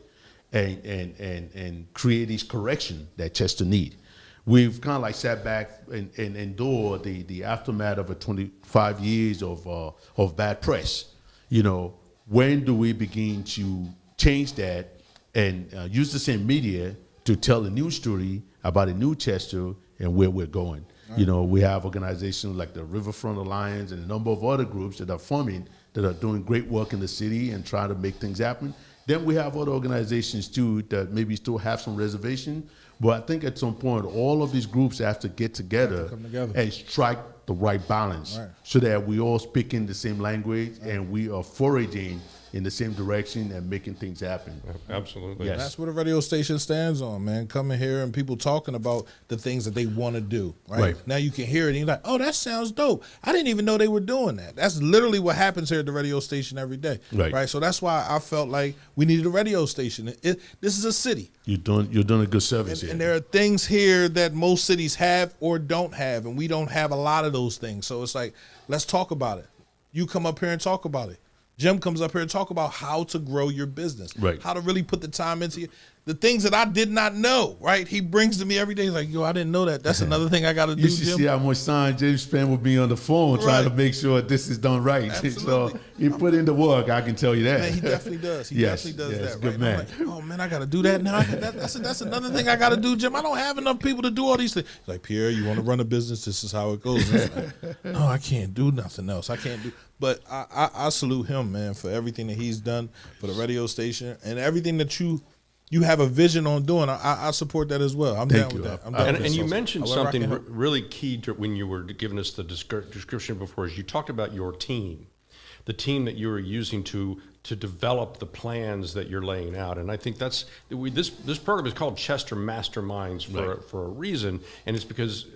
and create this correction that Chester need. We've kind of like sat back and endured the aftermath of 25 years of bad press. When do we begin to change that and use the same media to tell a new story about a new Chester and where we're going? Right. We have organizations like the Riverfront Alliance and a number of other groups that are forming that are doing great work in the city and trying to make things happen. Then we have other organizations too that maybe still have some reservation. But I think at some point, all of these groups have to get together and strike the right balance so that we all speak in the same language and we are foraging in the same direction and making things happen. Absolutely. Yes. That's what a radio station stands on, man. Coming here and people talking about the things that they want to do, right? Now you can hear it and you're like, oh, that sounds dope. I didn't even know they were doing that. That's literally what happens here at the radio station every day, right? So that's why I felt like we needed a radio station. This is a city. You're doing a good service here. And there are things here that most cities have or don't have, and we don't have a lot of those things. So it's like, let's talk about it. You come up here and talk about it. Jim comes up here and talk about how to grow your business, how to really put the time into the things that I did not know, right? He brings to me every day. He's like, yo, I didn't know that. That's another thing I got to do, You should Jim. see how much time James spent with me on the phone trying to make sure this is done right. Absolutely. So he put in the work, I can tell you that. Man, he definitely does. He definitely does that. Good right? man. I'm like, oh, man, I got to do that now. That's another thing I got to do, Jim. I don't have enough people to do all these things. He's like, Pierre, you want to run a business? This is how it goes. Like, no, I can't do nothing else. I can't do. But I salute him, man, for everything that he's done for the radio station and everything that you have a vision on doing. I support that as well. I'm down with that. And you mentioned something really key to when you were giving us the description before, is you talked about your team. the team that you are using to develop the plans that you're laying out. And I think this program is called Chester Masterminds for a reason, and it's because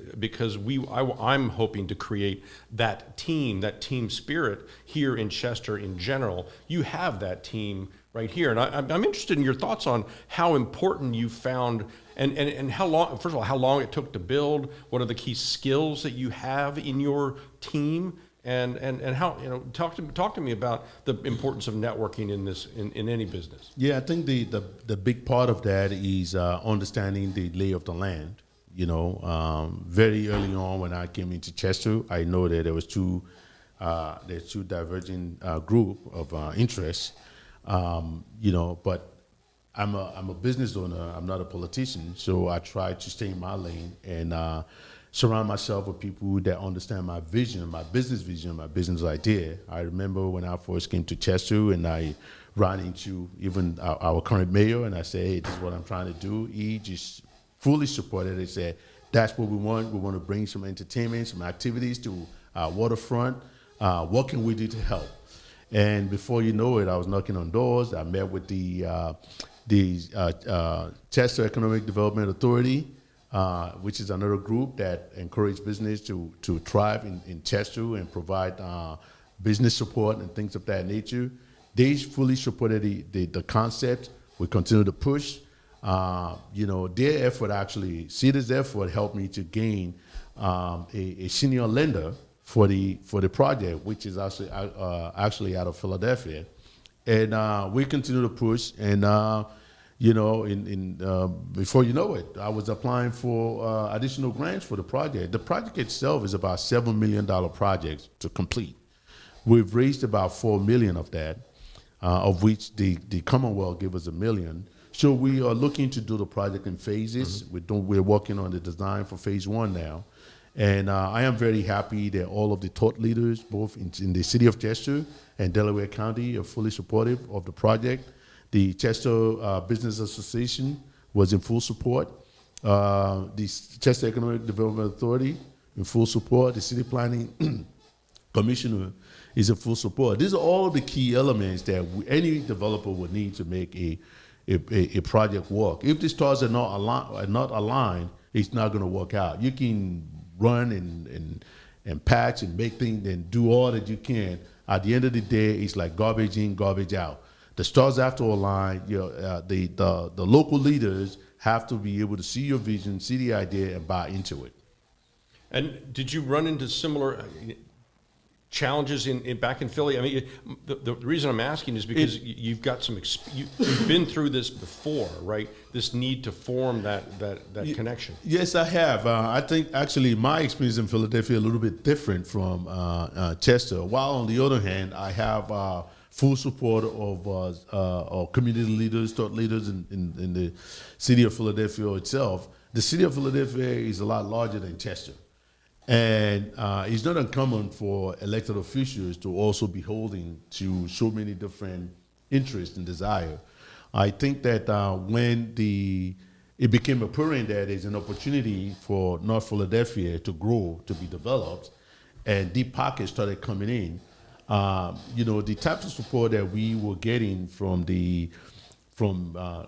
I'm hoping to create that team spirit here in Chester in general. You have that team right here, and I'm interested in your thoughts on how important you found and how long. First of all, how long it took to build. What are the key skills that you have in your team? And how, talk to me about the importance of networking in any business. Yeah, I think the big part of that is understanding the lay of the land. Very early on when I came into Chester, I know that there was two diverging group of interests. But I'm a business owner. I'm not a politician, so I try to stay in my lane and surround myself with people that understand my vision, my business idea. I remember when I first came to Chester and I ran into even our current mayor and I said, hey, this is what I'm trying to do. He just fully supported it. He said, that's what we want. We want to bring some entertainment, some activities to our waterfront. What can we do to help? And before you know it, I was knocking on doors. I met with the Chester Economic Development Authority, which is another group that encourages business to thrive in Chester and provide business support and things of that nature. They fully supported the concept. We continue to push. Their effort actually, CEDA's effort helped me to gain a senior lender for the project, which is actually out of Philadelphia. And we continue to push and before you know it, I was applying for additional grants for the project. The project itself is about $7 million project to complete. We've raised about $4 million of that, of which the Commonwealth gave us $1 million. So we are looking to do the project in phases. Mm-hmm. We're working on the design for phase 1 now. And I am very happy that all of the thought leaders, both in the city of Chester and Delaware County, are fully supportive of the project. The Chester Business Association was in full support. The Chester Economic Development Authority in full support. The City Planning Commissioner is in full support. These are all the key elements that any developer would need to make a project work. If the stars are not aligned, it's not going to work out. You can run and patch and make things and do all that you can. At the end of the day, it's like garbage in, garbage out. The stars have to align. The local leaders have to be able to see your vision, see the idea, and buy into it. And did you run into similar challenges back in Philly? I mean, the reason I'm asking is because you've got you've been through this before, right? This need to form that connection. Yes, I have. I think actually my experience in Philadelphia a little bit different from Chester. While on the other hand, I have full support of community leaders, thought leaders in the city of Philadelphia itself. The city of Philadelphia is a lot larger than Chester. And it's not uncommon for elected officials to also be holding to so many different interests and desire. I think that when it became apparent that there's an opportunity for North Philadelphia to grow, to be developed, and deep pockets started coming in, the types of support that we were getting from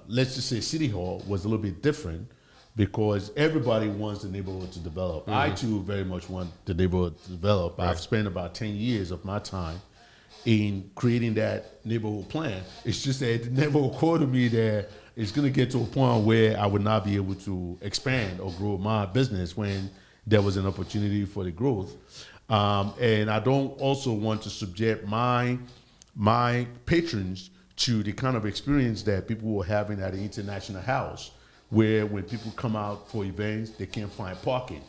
let's just say City Hall was a little bit different, because everybody wants the neighborhood to develop. Mm-hmm. I too very much want the neighborhood to develop. Right. I've spent about 10 years of my time in creating that neighborhood plan. It's just that it never occurred to me that it's going to get to a point where I would not be able to expand or grow my business when there was an opportunity for the growth. And I don't also want to subject my patrons to the kind of experience that people were having at the International House, where when people come out for events, they can't find parking.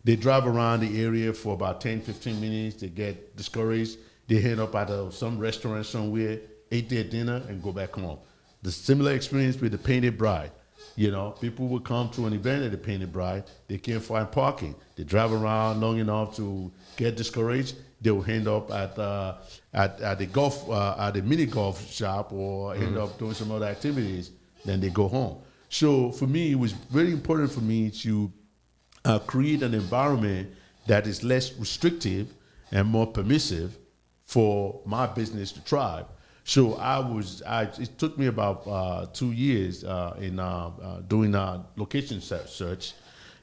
They drive around the area for about 10, 15 minutes, they get discouraged, they head up at some restaurant somewhere, ate their dinner, and go back home. The similar experience with the Painted Bride. People will come to an event at the Painted Bride, they can't find parking. They drive around long enough to get discouraged, they'll end up at the mini golf shop or end up doing some other activities, then they go home. So for me, it was very important for me to create an environment that is less restrictive and more permissive for my business to thrive. So it took me about 2 years in doing a location search,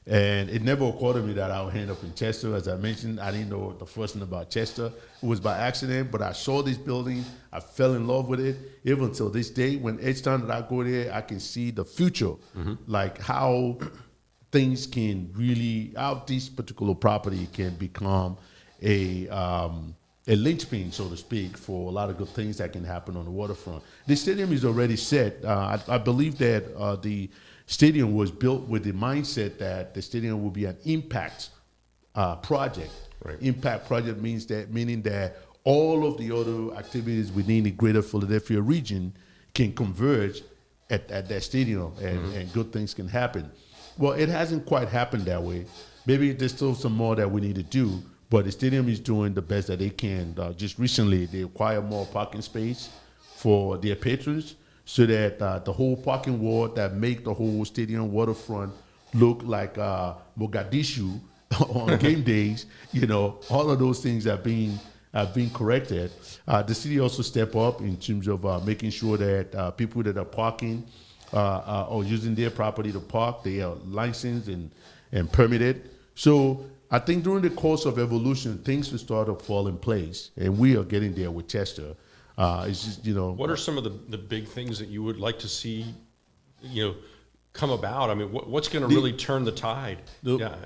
and it never occurred to me that I would end up in Chester. As I mentioned, I didn't know the first thing about Chester. It was by accident, but I saw this building. I fell in love with it. Even until this day, when each time that I go there, I can see the future, like how things can really, how this particular property can become a linchpin, so to speak, for a lot of good things that can happen on the waterfront. The stadium is already set. I believe that the stadium was built with the mindset that the stadium will be an impact project. Right. Impact project meaning that all of the other activities within the greater Philadelphia region can converge at that stadium, and good things can happen. Well, it hasn't quite happened that way. Maybe there's still some more that we need to do, but the stadium is doing the best that they can. Just recently, they acquired more parking space for their patrons, so that the whole parking wall that make the whole stadium waterfront look like Mogadishu on game days, all of those things have been corrected. The city also step up in terms of making sure that people that are parking or using their property to park, they are licensed and permitted. So I think during the course of evolution, things will start to fall in place, and we are getting there with Chester. It's just, What are some of the big things that you would like to see, come about? I mean, what's going to really turn the tide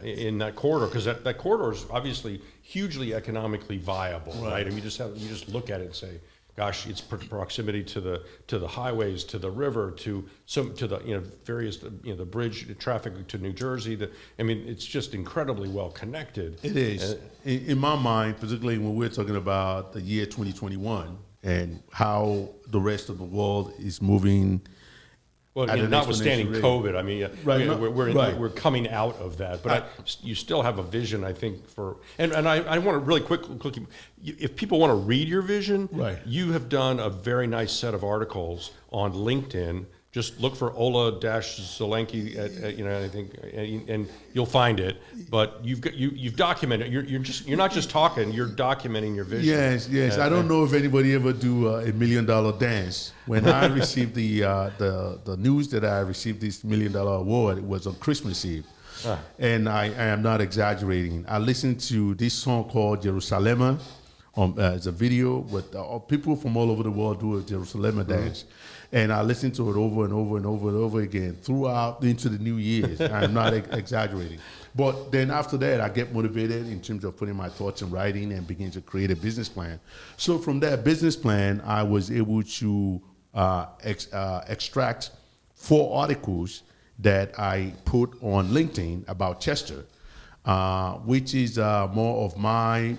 in that corridor? Because that corridor is obviously hugely economically viable, right? And you just look at it and say, gosh, its proximity to the highways, to the river, to the various the bridge traffic to New Jersey. It's just incredibly well connected. It is. In my mind, particularly when we're talking about the year 2021 and how the rest of the world is moving. Well, notwithstanding COVID, we're coming out of that, but you still have a vision, I think, for and I want to really quickly, if people want to read your vision, right. You have done a very nice set of articles on LinkedIn. Just look for Ola Solanke I think, and you'll find it. But you've documented. You're not just talking. You're documenting your vision. Yes. I don't know if anybody ever do a $1 million dance. When I received the news that I received this $1 million award, it was on Christmas Eve, and I am not exaggerating. I listened to this song called Jerusalem. It's a video with people from all over the world do a Jerusalem dance. And I listened to it over and over and over and over again throughout into the New Year's. I'm not exaggerating. But then after that, I get motivated in terms of putting my thoughts in writing and begin to create a business plan. So from that business plan, I was able to extract 4 articles that I put on LinkedIn about Chester, which is more of my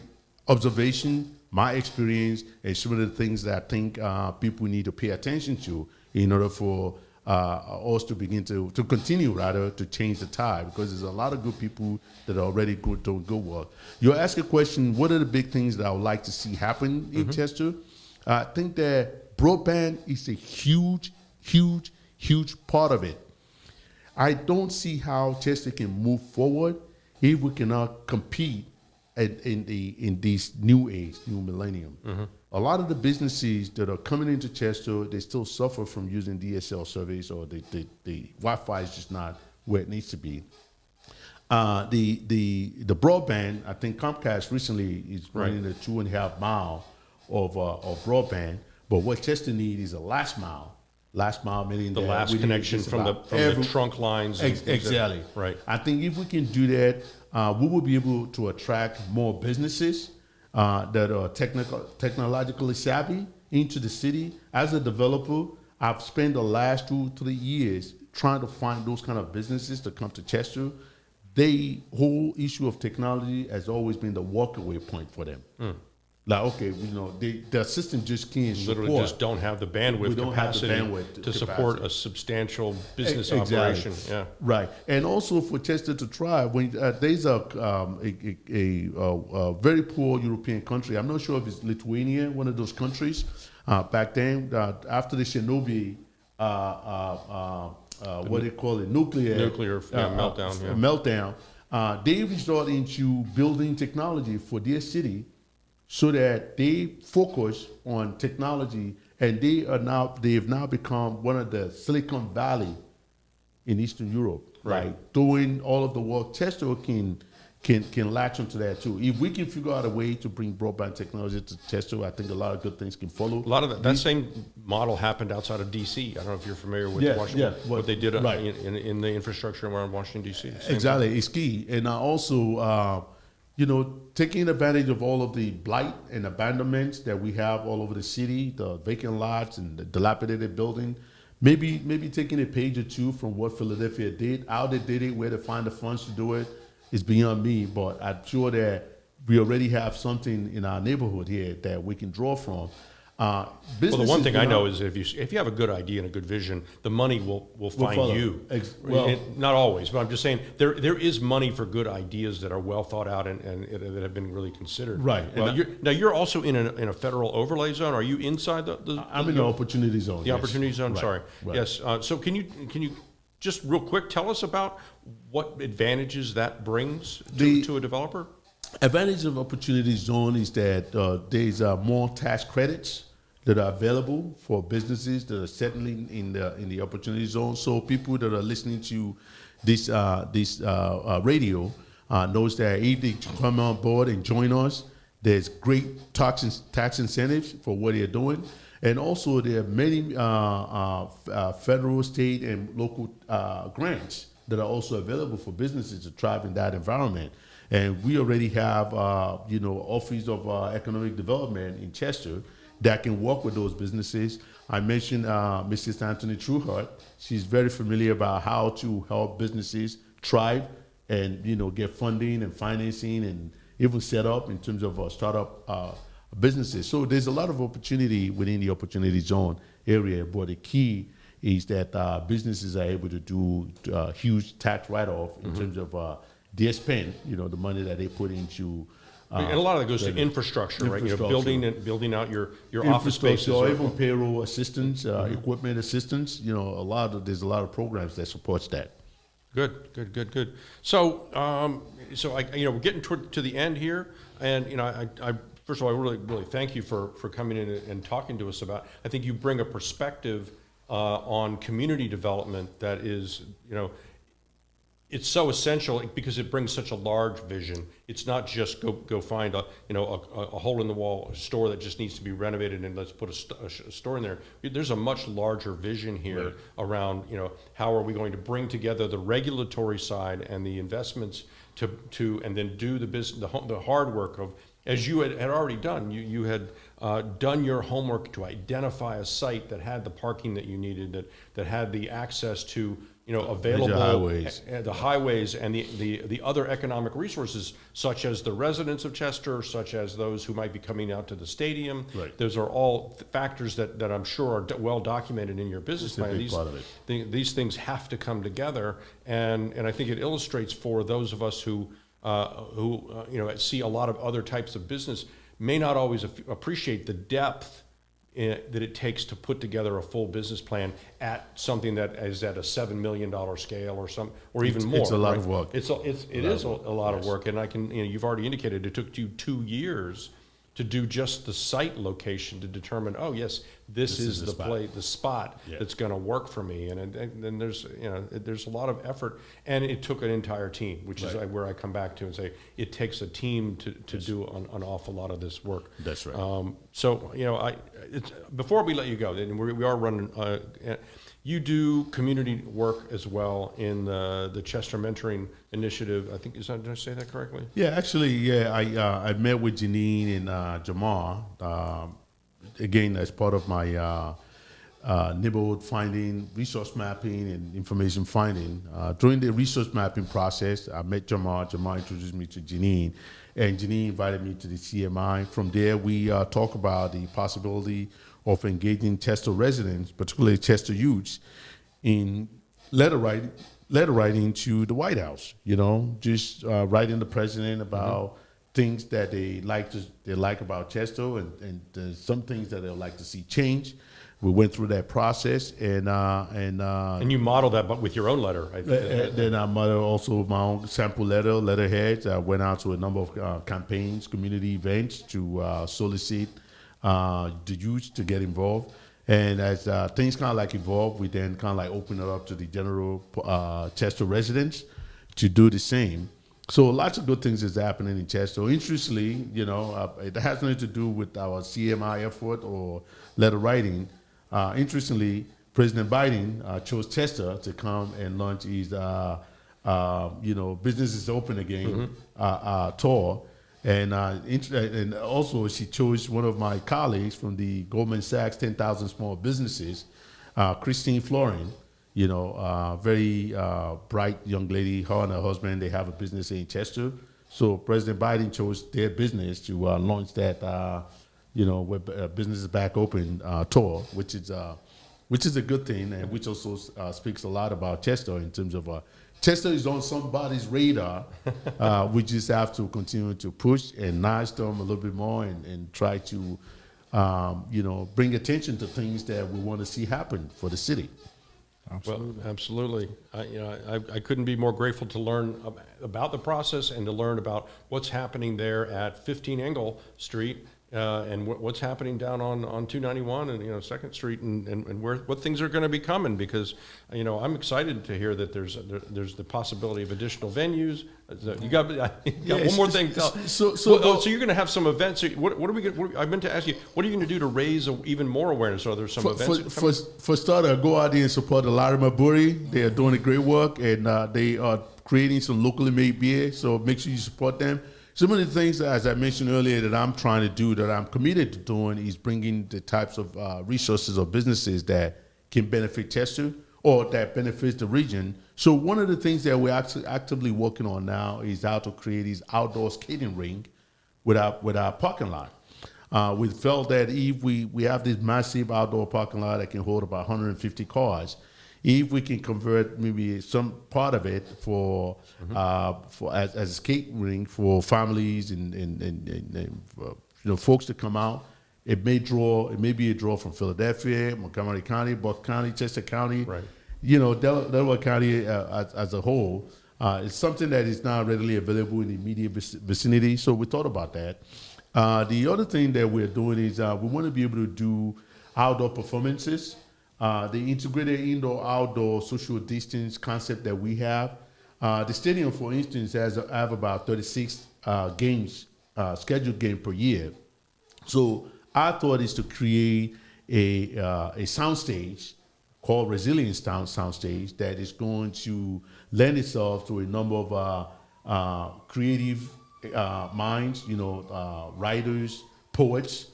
observation, my experience, and some of the things that I think people need to pay attention to in order for us to begin to continue, rather, to change the tide, because there's a lot of good people that are already doing good work. You ask a question, what are the big things that I would like to see happen in Chester? I think that broadband is a huge, huge, huge part of it. I don't see how Chester can move forward if we cannot compete in this new age, new millennium. A lot of the businesses that are coming into Chester, they still suffer from using DSL service, or the Wi-Fi is just not where it needs to be. The broadband, I think Comcast recently is running a 2.5 mile of broadband, but what Chester needs is a last mile. Last mile meaning the last connection from the trunk lines. Exactly. Right. I think if we can do that, we will be able to attract more businesses that are technologically savvy into the city. As a developer, I've spent the last 2-3 years trying to find those kind of businesses to come to Chester. The whole issue of technology has always been the walkaway point for them. Like, okay, the system just can't literally just don't have the bandwidth capacity to support a substantial business operation. Yeah, right. And also for Chester to thrive, when there's a very poor European country. I'm not sure if it's Lithuania, one of those countries. Back then, after the Chernobyl, what they call it, nuclear meltdown. They resorted into building technology for their city so that they focus on technology, and they've now become one of the Silicon Valley in Eastern Europe. Right. Like doing all of the work. Chester can latch onto that too. If we can figure out a way to bring broadband technology to Chester, I think a lot of good things can follow. A lot of that same model happened outside of D.C. I don't know if you're familiar with Washington, what they did right. in the infrastructure around Washington, D.C. Exactly, it's key. And also, taking advantage of all of the blight and abandonments that we have all over the city, the vacant lots and the dilapidated building, maybe taking a page or two from what Philadelphia did, how they did it, where to find the funds to do it, is beyond me. But I'm sure that we already have something in our neighborhood here that we can draw from. Well, the one thing I know is if you have a good idea and a good vision, the money will find follow. you. Well, Not always, but I'm just saying there is money for good ideas that are well thought out and that have been really considered. Right. Well, you're also in a federal overlay zone. Are you inside I'm in the opportunity zone. The opportunity zone. Right, Sorry. right. Yes. So can you just real quick tell us about what advantages that brings to a developer? Advantage of opportunity zone is that there's more tax credits that are available for businesses that are settling in the opportunity zone. So people that are listening to this radio knows that if they come on board and join us, there's great tax incentives for what they're doing. And also there are many federal, state, and local grants that are also available for businesses to thrive in that environment. And we already have, Office of Economic Development in Chester that can work with those businesses. I mentioned Mrs. Anthony Trueheart. She's very familiar about how to help businesses thrive and, get funding and financing and even set up in terms of startup businesses. So there's a lot of opportunity within the opportunity zone area, but the key is that businesses are able to do huge tax write-off in terms of their spend, the money that they put into. And a lot of that goes to infrastructure, right? Building out your office spaces, or even payroll assistance, equipment assistance. There's a lot of programs that supports that. Good. So, we're getting to the end here, and I first of all, I really thank you for coming in and talking to us about. I think you bring a perspective on community development that is, it's so essential because it brings such a large vision. It's not just go find a hole in the wall store that just needs to be renovated and let's put a store in there. There's a much larger vision here around how are we going to bring together the regulatory side and the investments to and then do the hard work of, as you had already done. You had done your homework to identify a site that had the parking that you needed, that had the access to available the highways and the other economic resources, such as the residents of Chester, such as those who might be coming out to the stadium. Right. Those are all factors that I'm sure are well documented in your business plan. These things have to come together, and I think it illustrates for those of us who see a lot of other types of business may not always appreciate the depth that it takes to put together a full business plan at something that is at a $7 million scale or even more. It's a lot of work. It is a lot of work, and I can. You've already indicated it took you 2 years to do just the site location to determine. Oh yes, this is the spot that's going to work for me, and then there's there's a lot of effort, and it took an entire team, which is where I come back to and say it takes a team to do an awful lot of this work. That's right. Before we let you go, and we are running. You do community work as well in the Chester Mentoring Initiative. I think, did I say that correctly? Yeah, actually, I met with Janine and Jamal, again, as part of my neighborhood finding, resource mapping, and information finding. During the resource mapping process, I met Jamal. Jamal introduced me to Janine, and Janine invited me to the CMI. From there, we talk about the possibility of engaging Chester residents, particularly Chester youths, in letter writing to the White House. Just writing the president about things that they like about Chester, and some things that they would like to see change. We went through that process, and you model that, but with your own letter. then I modeled also my own sample letterheads. I went out to a number of campaigns, community events to solicit the youth to get involved. And as things kind of like evolved, we then kind of like opened it up to the general Chester residents to do the same. So lots of good things is happening in Chester. Interestingly, it has nothing to do with our CMI effort or letter writing. Interestingly, President Biden chose Chester to come and launch his, Business is Open Again tour. And also she chose one of my colleagues from the Goldman Sachs 10,000 Small Businesses, Christine Florin, very bright young lady. Her and her husband, they have a business in Chester. So President Biden chose their business to launch that, Business is Back Open tour, which is a good thing, and which also speaks a lot about Chester in terms of Chester is on somebody's radar. We just have to continue to push and nudge them a little bit more and try to, bring attention to things that we want to see happen for the city. Absolutely. Well, absolutely. I couldn't be more grateful to learn about the process and to learn about what's happening there at 15 Engle Street and what's happening down on 291 and 2nd Street and what things are going to be coming, because I'm excited to hear that there's the possibility of additional venues. You got one more thing. So you're going to have some events. What are we going? I meant to ask you, what are you going to do to raise even more awareness? Are there some events? For starter, go out there and support the Larimer Brewery. They are doing a great work, and they are creating some locally made beer. So make sure you support them. Some of the things, as I mentioned earlier, that I'm trying to do, that I'm committed to doing, is bringing the types of resources or businesses that can benefit Chester or that benefits the region. So one of the things that we're actually actively working on now is how to create these outdoor skating rink with our parking lot. We felt that if we have this massive outdoor parking lot that can hold about 150 cars, if we can convert maybe some part of it for as a skate rink for families and folks to come out, it may be a draw from Philadelphia, Montgomery County, Buck County, Chester County, right. Delaware County as a whole. It's something that is not readily available in the immediate vicinity, so we thought about that. The other thing that we're doing is we want to be able to do outdoor performances. The integrated indoor-outdoor social distance concept that we have. The stadium, for instance, have about 36 games, scheduled game per year. So our thought is to create a soundstage called Resilience Soundstage that is going to lend itself to a number of creative minds, writers, poets,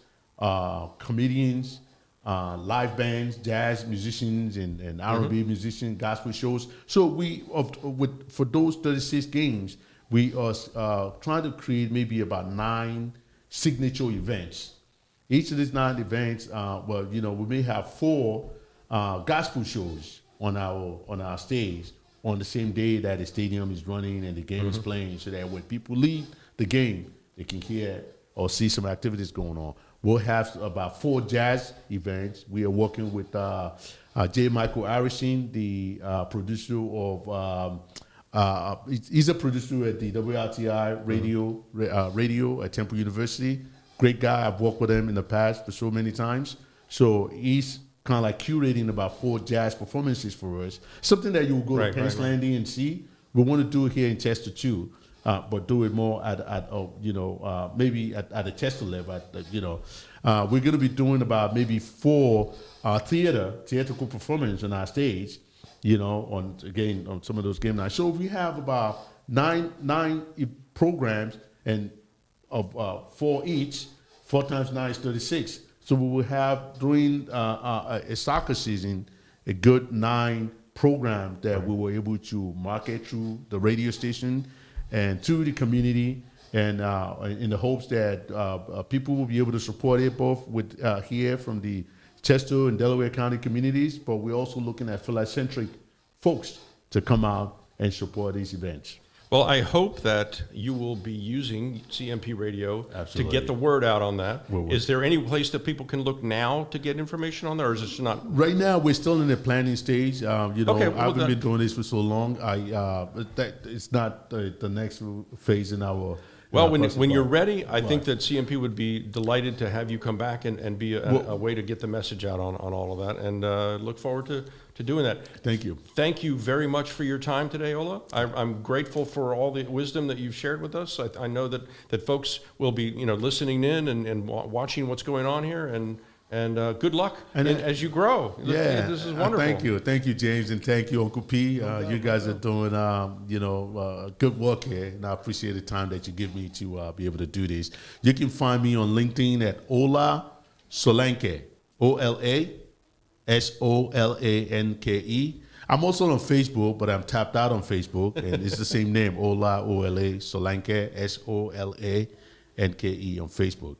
comedians, live bands, jazz musicians, and R&B musicians, gospel shows. So for those 36 games, we are trying to create maybe about 9 signature events. Each of these 9 events, we may have 4 gospel shows on our stage on the same day that the stadium is running and the game is playing, so that when people leave the game, they can hear or see some activities going on. We'll have about 4 jazz events. We are working with J. Michael Harrison, the producer of, he's a producer at the WRTI radio at Temple University. Great guy. I've worked with him in the past for so many times. So he's kind of like curating about 4 jazz performances for us. Something that you'll go to Penn's Landing and see. We want to do it here in Chester too. But do it more maybe at a Chester level. We're going to be doing about maybe 4 theatrical performances on our stage, on some of those game nights. So we have about nine programs and of 4 each. 4 times 9 is 36. So we will have during a soccer season a good 9 programs that we were able to market through the radio station and to the community, and in the hopes that people will be able to support it both with here from the Chester and Delaware County communities, but we're also looking at philanthropic folks to come out and support these events. Well, I hope that you will be using CMP Radio to Absolutely. get the word out on that. Will. Is there any place that people can look now to get information on there, or is it not? Right now, we're still in the planning stage. Okay, well, I haven't been doing this for so long. It's not the next phase in our. Well, in our process, when you're but- ready, I think that CMP would be delighted to have you come back and be a way to get the message out on all of that, and look forward to doing that. Thank you. Thank you very much for your time today, Ola. I'm grateful for all the wisdom that you've shared with us. I know that folks will be listening in and watching what's going on here, and good luck as you grow. Yeah, This is wonderful. Thank you, James, and thank you, Uncle P. You guys are doing good work here, and I appreciate the time that you give me to be able to do this. You can find me on LinkedIn at Ola Solanke, OlaSolanke. I'm also on Facebook, but I'm tapped out on Facebook, and it's the same name, Ola, O-L-A, Solanke, Solanke on Facebook.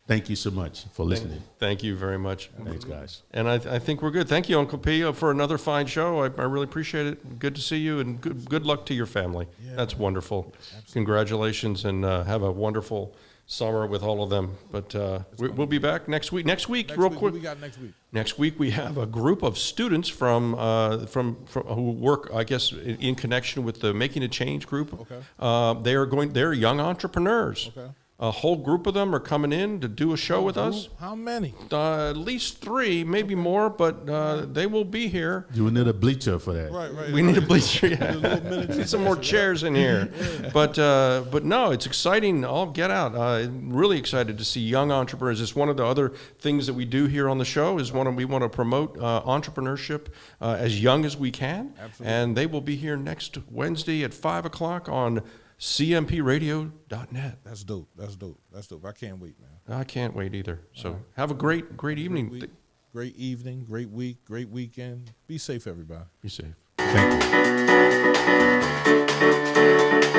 Thank you so much for listening. Thank you very much. Thanks, guys. And I think we're good. Thank you, Uncle P, for another fine show. I really appreciate it. Good to see you, and good luck to your family. Yeah. That's wonderful. Congratulations, and have a wonderful summer with all of them. But we'll be back next week. Next week, real quick. What we got next week? Next week we have a group of students from who work, I guess, in connection with the Making a Change group. Okay. They're young entrepreneurs. Okay. A whole group of them are coming in to do a show with us. How many? At least 3, maybe more, but they will be here. You will need a bleacher for that. Right. We need a bleacher. A little Yeah. miniature Need some more chairs in here. But no, it's exciting. I'll get out. Really excited to see young entrepreneurs. It's one of the other things that we do here on the show. We want to promote entrepreneurship as young as we can. Absolutely. And they will be here next Wednesday at 5:00 on cmpradio.net. That's dope. I can't wait, man. I can't wait either. So have a great evening. Week, great evening, great week, great weekend. Be safe, everybody. Be safe. Thank you.